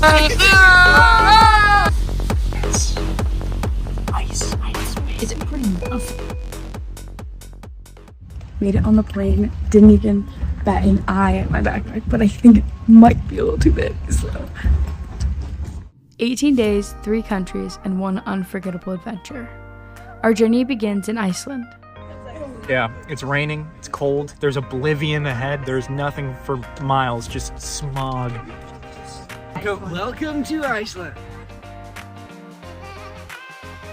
Ice. Is it pretty enough? Made it on the plane, didn't even bat an eye at my backpack, but I think it might be a little too big, so. 18 days, 3 countries, and 1 unforgettable adventure. Our journey begins in Iceland. Yeah, it's raining, it's cold, there's oblivion ahead, there's nothing for miles, just smog. Welcome to Iceland.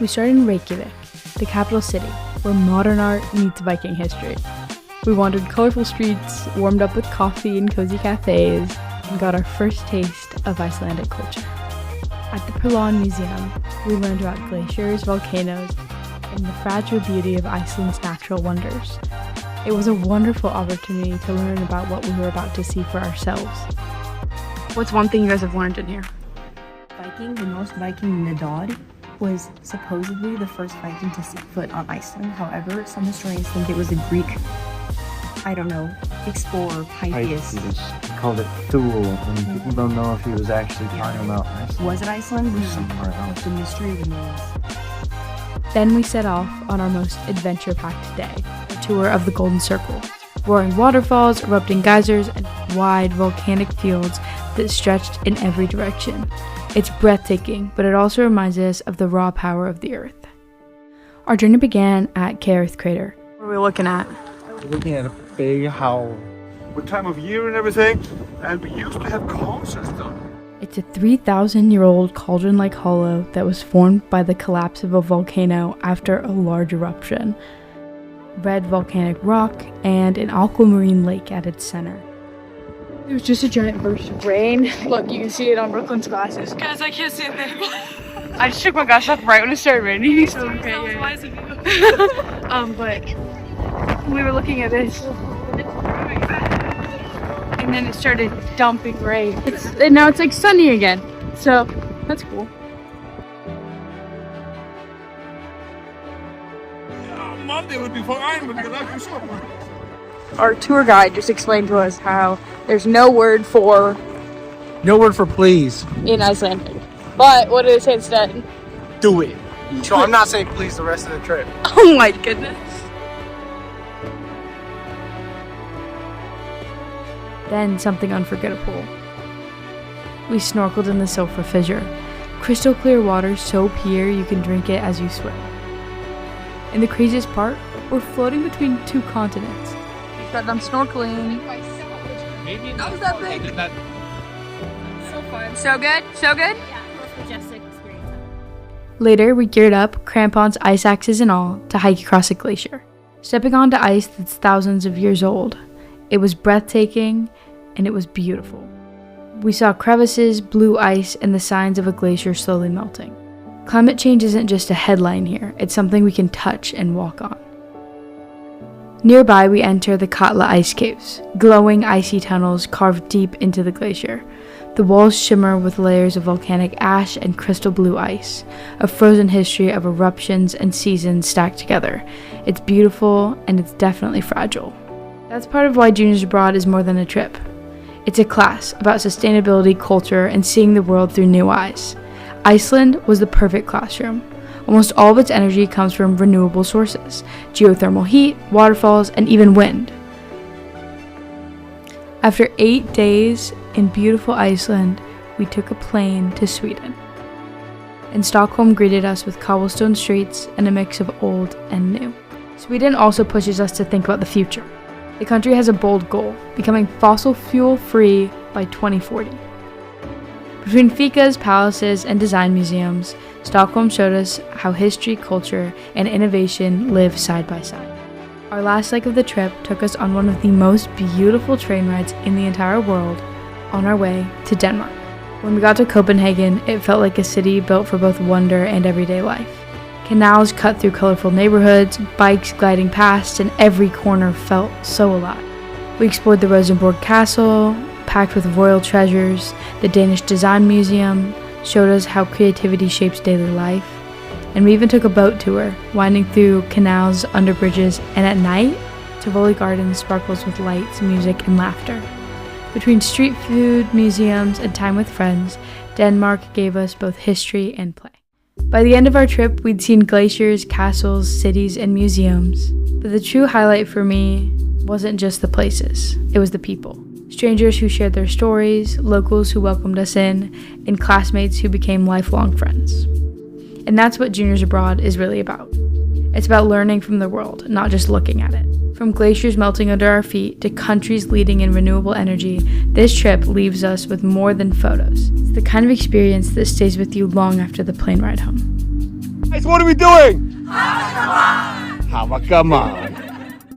We started in Reykjavik, the capital city, where modern art meets Viking history. We wandered colorful streets, warmed up with coffee in cozy cafes, and got our first taste of Icelandic culture. At the Perlan Museum, we learned about glaciers, volcanoes, and the fragile beauty of Iceland's natural wonders. It was a wonderful opportunity to learn about what we were about to see for ourselves. What's one thing you guys have learned in here? Viking, the Norse Viking Nidod, was supposedly the first Viking to set foot on Iceland. However, some historians think it was a Greek, explorer, Pythias. He called it Thule, and people don't know if he was actually talking about Iceland. Was it Iceland? Somewhere else. The mystery remains. Then we set off on our most adventure-packed day, a tour of the Golden Circle. Roaring waterfalls, erupting geysers, and wide volcanic fields that stretched in every direction. It's breathtaking, but it also reminds us of the raw power of the earth. Our journey began at Kerith Crater. What are we looking at? We're looking at a big howl. With time of year and everything, and we used to have concerts done. It's a 3,000-year-old cauldron-like hollow that was formed by the collapse of a volcano after a large eruption. Red volcanic rock and an aquamarine lake at its center. It was just a giant burst of rain. Look, you can see it on Brooklyn's glasses. Guys, I can't see a thing. I just took my glasses off right when it started raining. So okay, but we were looking at this, and then it started dumping rain. And now it's like sunny again. So that's cool. Monday would be fine, but you so. Our tour guide just explained to us how there's no word for Please. in Icelandic. But what do they say instead? Do it. So I'm not saying please the rest of the trip. Oh my goodness. Then something unforgettable. We snorkeled in the Sulphur Fissure. Crystal clear water so pure you can drink it as you swim. And the craziest part, we're floating between 2 continents. We got done snorkeling. How was that big? So fun. So good? So good? Yeah, most majestic experience. Later, we geared up, crampons, ice axes and all, to hike across a glacier. Stepping onto ice that's thousands of years old. It was breathtaking, and it was beautiful. We saw crevices, blue ice, and the signs of a glacier slowly melting. Climate change isn't just a headline here, it's something we can touch and walk on. Nearby, we enter the Katla ice caves, glowing icy tunnels carved deep into the glacier. The walls shimmer with layers of volcanic ash and crystal blue ice, a frozen history of eruptions and seasons stacked together. It's beautiful, and it's definitely fragile. That's part of why Juniors Abroad is more than a trip. It's a class about sustainability, culture, and seeing the world through new eyes. Iceland was the perfect classroom. Almost all of its energy comes from renewable sources, geothermal heat, waterfalls, and even wind. After 8 days in beautiful Iceland, we took a plane to Sweden. And Stockholm greeted us with cobblestone streets and a mix of old and new. Sweden also pushes us to think about the future. The country has a bold goal, becoming fossil fuel free by 2040. Between fikas, palaces, and design museums, Stockholm showed us how history, culture, and innovation live side by side. Our last leg of the trip took us on one of the most beautiful train rides in the entire world, on our way to Denmark. When we got to Copenhagen, it felt like a city built for both wonder and everyday life. Canals cut through colorful neighborhoods, bikes gliding past, and every corner felt so alive. We explored the Rosenborg Castle, packed with royal treasures. The Danish Design Museum showed us how creativity shapes daily life. And we even took a boat tour, winding through canals, under bridges, and at night, Tivoli Gardens sparkles with lights, music, and laughter. Between street food, museums, and time with friends, Denmark gave us both history and play. By the end of our trip, we'd seen glaciers, castles, cities, and museums. But the true highlight for me wasn't just the places, it was the people. Strangers who shared their stories, locals who welcomed us in, and classmates who became lifelong friends. And that's what Juniors Abroad is really about. It's about learning from the world, not just looking at it. From glaciers melting under our feet to countries leading in renewable energy, this trip leaves us with more than photos. It's the kind of experience that stays with you long after the plane ride home. Guys, what are we doing? Have a come on.